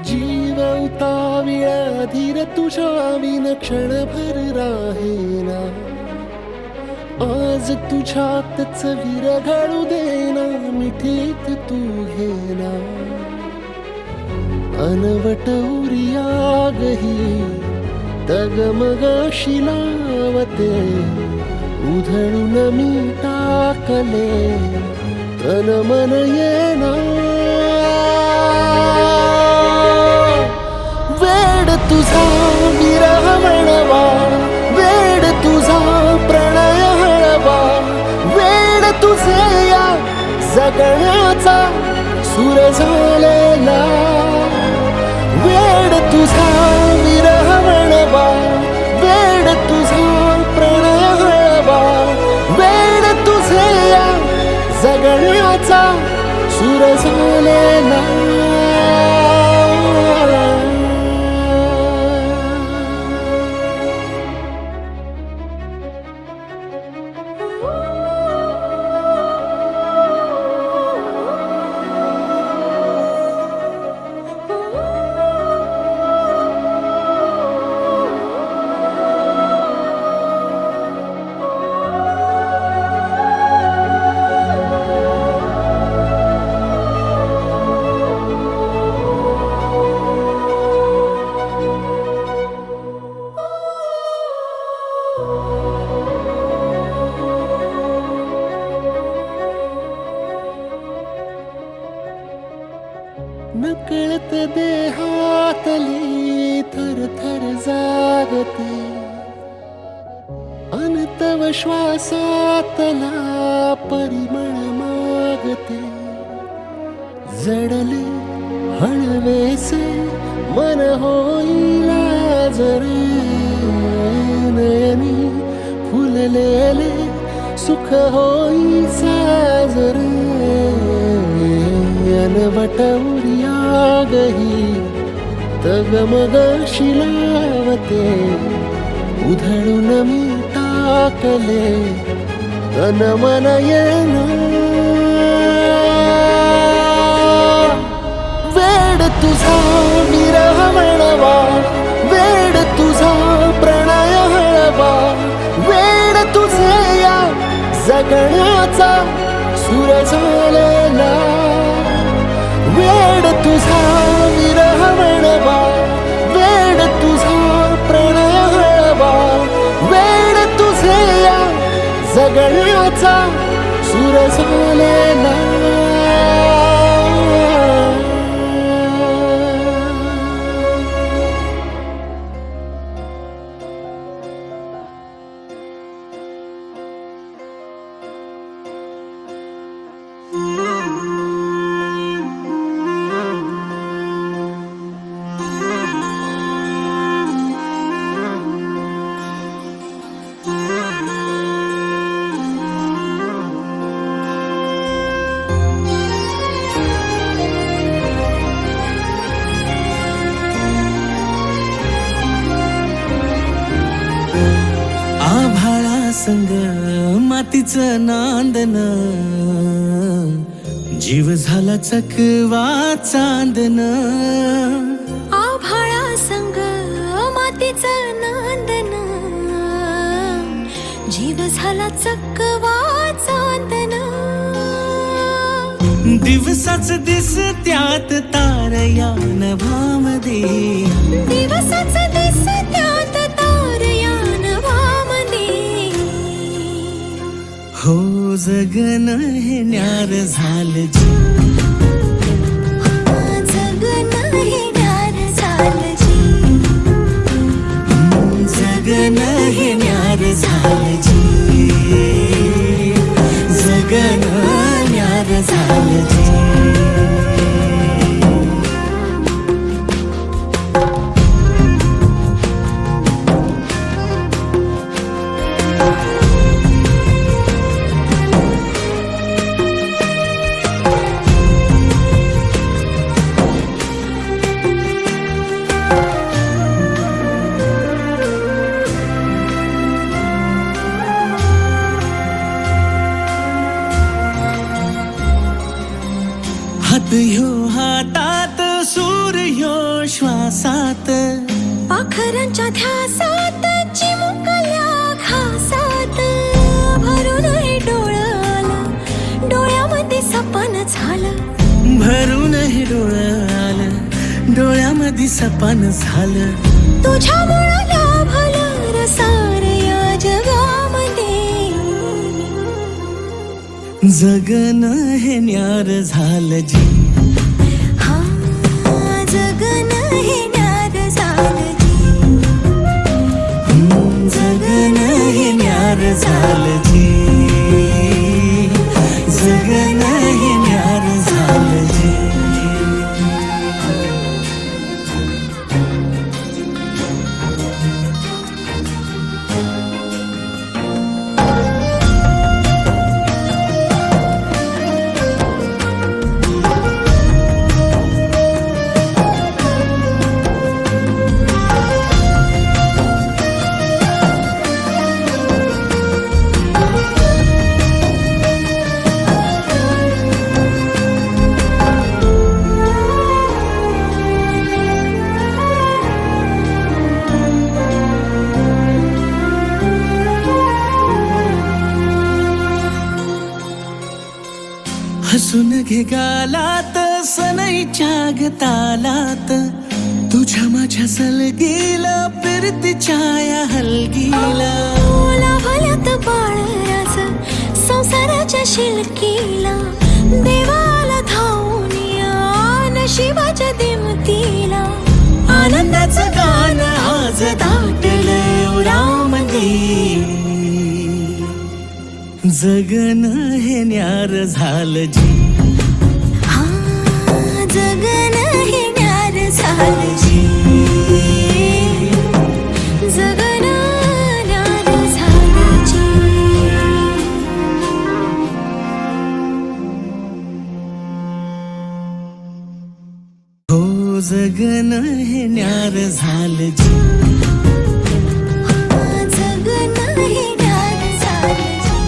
जीव उताविळा धीर तुझ्या विन क्षणभर राहेना. आज तुझ्यातच विरघळू देना, मिठीत तू घेना. अनवट उरियागही डगमगाशी लावते, उधळून मी टाकले तन मन येना. वेड तुझा विरह म्हणवा, वेड तुझा प्रणय हळवा. वेड तुझे या जगण्याचा सूर झालेला. वेड तुझा विरह म्हणवा, वेड तुझा प्रणय हळवा. वेड तुझे या जगण्याचा सूर झालेला. नकळत देहातली थरथर जागते, अनतव श्वासातला परिमळ मागते. जडले हळवेसे मन होईला जरे, नयनी फुललेले सुख होई साजरे. अनवट उरियागही डगमगाशी लावते, उधळून मी टाकले तन मन येना. वेड तुझा विरह म्हणवा, वेड तुझा प्रणय हळवा. वेड तुझे या जगण्याचा सूर झालेला. वेड तुझा विरह म्हणवा, वेड तुझा प्रणय हळवा. वेड तुझे या जगण्याचा सूर झालेला. संग मातीचं नांदन, जीव झाला चकवा चांदन. आभाळा संग मातीचं नांदन, जीव झाला चकवा चांदन. दिवसाच दिस त्यात तारया नभामध्ये, दिवसाच दिस त्यात तारया नभामध्ये. हो जगन हे न्यार झालं जी, जगन हे न्यार झालं जी. जगन हे न्यार झालं जी, जगन न्यार झालं जी. हात ह्यो हातात सूर ह्यो श्वासात, पाखरांच्या ध्यासात चिमुकल्या घासात. भरून हे डोळं आलं, डोळ्यामध्ये सपन झालं. भरून हे डोळं आलं, डोळ्यामध्ये सपन झालं. तुझ्यामुळं लाभलं रसार या जगामध्ये. जगणं हे न्यार झालं जी. हा जगणं हे न्यार झालं जी. जगणं हे न्यार झालं जी. जगणं हे न्यार झालं जी. हसून घे गालात सनईच्या गतालात. तुझ्या माझ्या सलगीला फिरतीच्या या हलगीला. लाभल्यात बाळराज संसाराच्या शिलकीला. देवाला धावून या नशिबाच्या दिमतीला. आनंदाचं गाणं आज दाटलं उरामध्ये. जगणं हे न्यार झालं जी. हा जगणं हे न्यार झालं जी. जगणं न्यार झालं जी. हो जगणं हे न्यार झालं जी. जगणं हे न्यार झालं जी.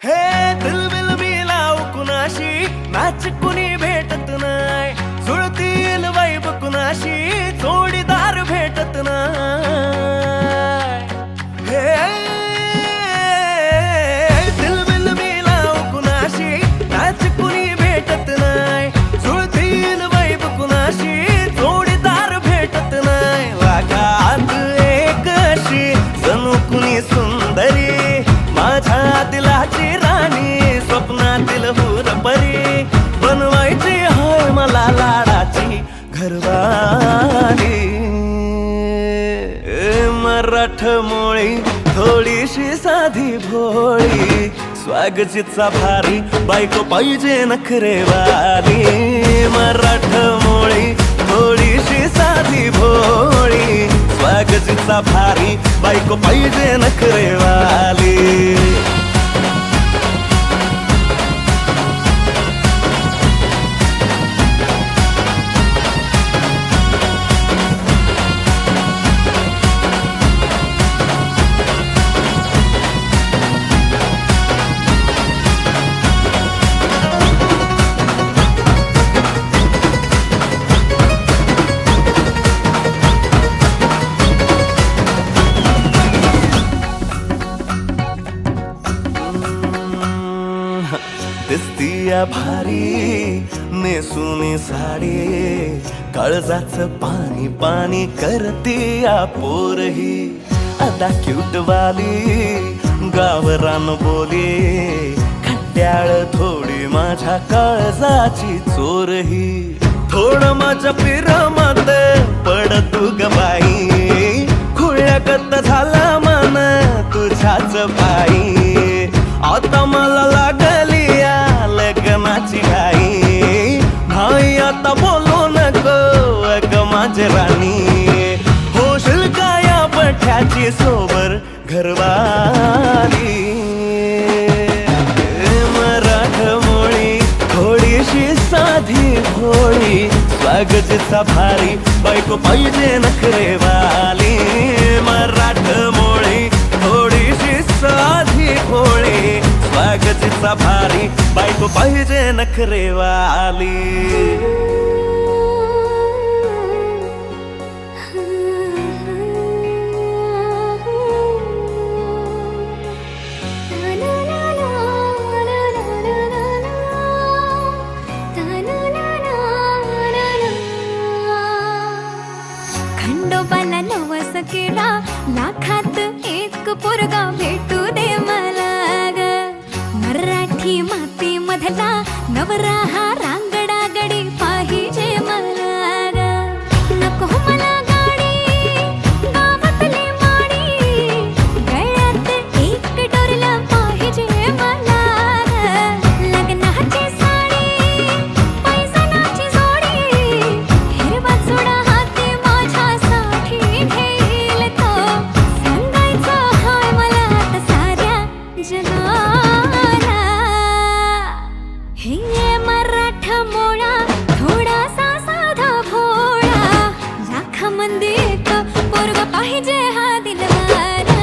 हे दिलबिल मी लाव कुणाशी, मॅच कुणी भेटत नाय. जुळतील वाईब कुणाशी, जोडीदार भेटत नाय. हे दिलबिल मी लाव कुणाशी, मॅच कुणी भेटत नाय. जुळतील वाईब कुणाशी, जोडीदार भेटत नाय. वागात एक अशी जणू कुणी सुंदरी, माझ्या दिलाची राणी, स्वप्नातील हुरपरी. बनवायची होय मला लाडाची घरवाली. मराठमोळी थोडीशी साधी भोळी, स्वागतीचा भारी बायको पाहिजे नखरेवाली. मराठमोळी थोडीशी साधी भोळी, स्वागतीचा भारी बायको पाहिजे नखरेवाली. दिसतीया भारी नेसुनी साडी, काळजाचं पाणी पाणी करतीया पोरही. आता क्यूट वाली गावरान बोली, खट्याळ थोडी माझ्या काळजाची चोरही. थोडं माझ्या पिरमत पड तू ग बाई, खुळ्यागत झाला मन तुझ्याच पायी. आता मला लागली या लग्नाची घाई, भाई आता बोलू नको अग माझी राणी. होशील का या पठ्याची सोबर घरवाली. मराठमोळी थोडीशी साधी भोळी, स्वागतीचा भारी बायको पाहिजे नखरेवाली. मराठमोळी थोडीशी साधी भोळी, स्वागतीचा स्वागतीचा भारी बायको पाहिजे नखरेवाली खंडोबाला नवस केला लाखात एक पोरगा भेटू दे मला ग मराठी माती मधला नवरा हा रांगडा गडी पाहिजे मला ग नको मला गाडी गावातली माडी गळ्यात एक डोरला पाहिजे मला ग लग्नाची साडी पैसनाची जोडी हिरवा चुडा हाती माझ्यासाठी घेईल तो सांगायचा हाय मला आता साऱ्या जगाला हे मराठा मोळा थोडासा साधा भोळा लाखामध्ये एक पोरगा पाहिजे हा दिलवाला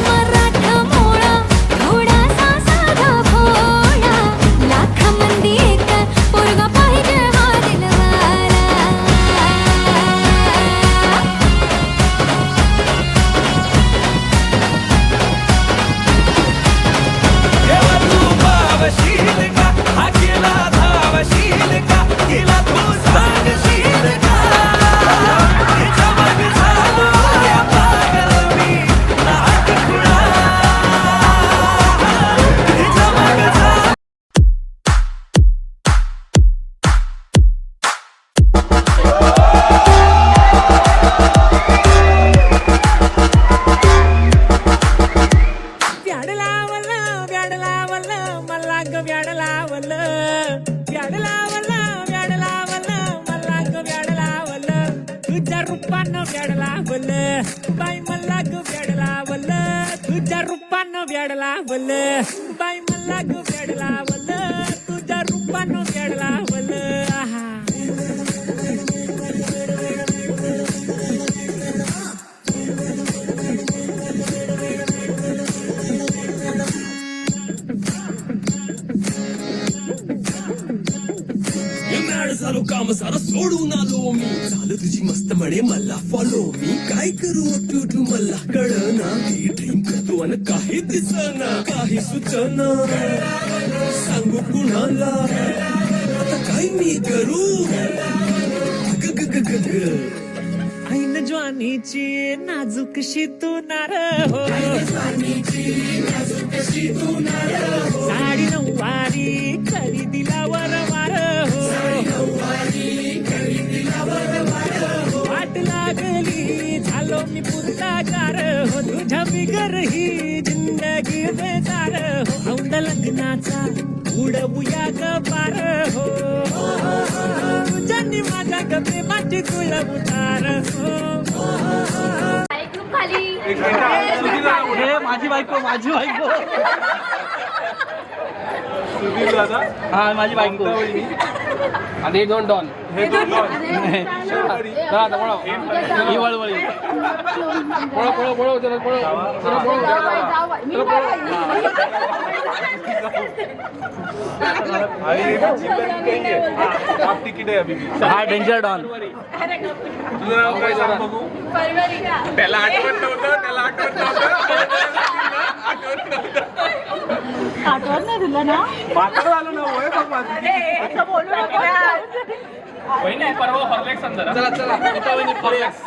मराठा मोळा थोडासा साधा भोळा लाखामध्ये एक पोरगा पाहिजे हा दिलवाला केला तू भावशील का हा केला धावशील का केला तू सांगशील का तिच्या मागे झालो या पागल मी नाक खुळा तिच्या मागे झालो व्याड लावलं व्याड लावलं मला ग व्याड लावलं व्याड लावलं व्याड लावलं मला ग व्याड लावलं तुझ्या रूपानं व्याड लावलं बाई मला ग व्याड लावलं तुझ्या रूपानं व्याड लावलं बाई मला ग व्याड लावलं तुझ्या रूपानं व्याड लावलं आहा मॅड झालो काम सारं सोडून आलो मी झालं तुझी मस्त म्हणे मला फॉलो मी काय करू टू मला कळना मी ड्रीम करतो आणि काही दिसना काही सुचना सांगू कुणाला आता काय मी करू ग ग ग ग ग ऐन ज्वानीची नाजूकशी तू नार हो साडी नऊवारी करी दिलावर वार हो वाट लागली झालो मी पुरतागार हो तुझ्या बिगर ही जिंदगी बेजार हो औंड लग्नाचा उडवूया ग पार हो तुझ्यानी माझ्या ग प्रेमाची तुळ उतार हो माझी बायको हा माझी बायको आणि दोन डॉन ही वळवळी पळो पळो पळो आप तिकीट आहे अभी हा डेंजर डॉन तुझं नाव काय सांग बघू त्याला आठवत नव्हतं आठवत नाही तुला ना पातळ आलं ना होय बघ असं बोलू नका वहिनी परवा हॉर्लेक्स अंदर चला चला गीता वहिनी हॉर्लेक्स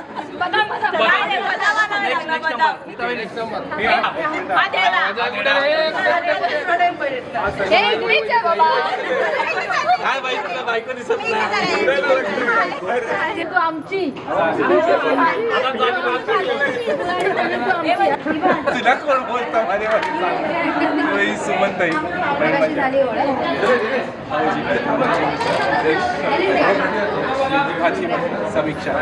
काय बाई तुला बायको दिसत नाही तू आमची तुला कोण बोलतो माझ्या सुमंत समीक्षा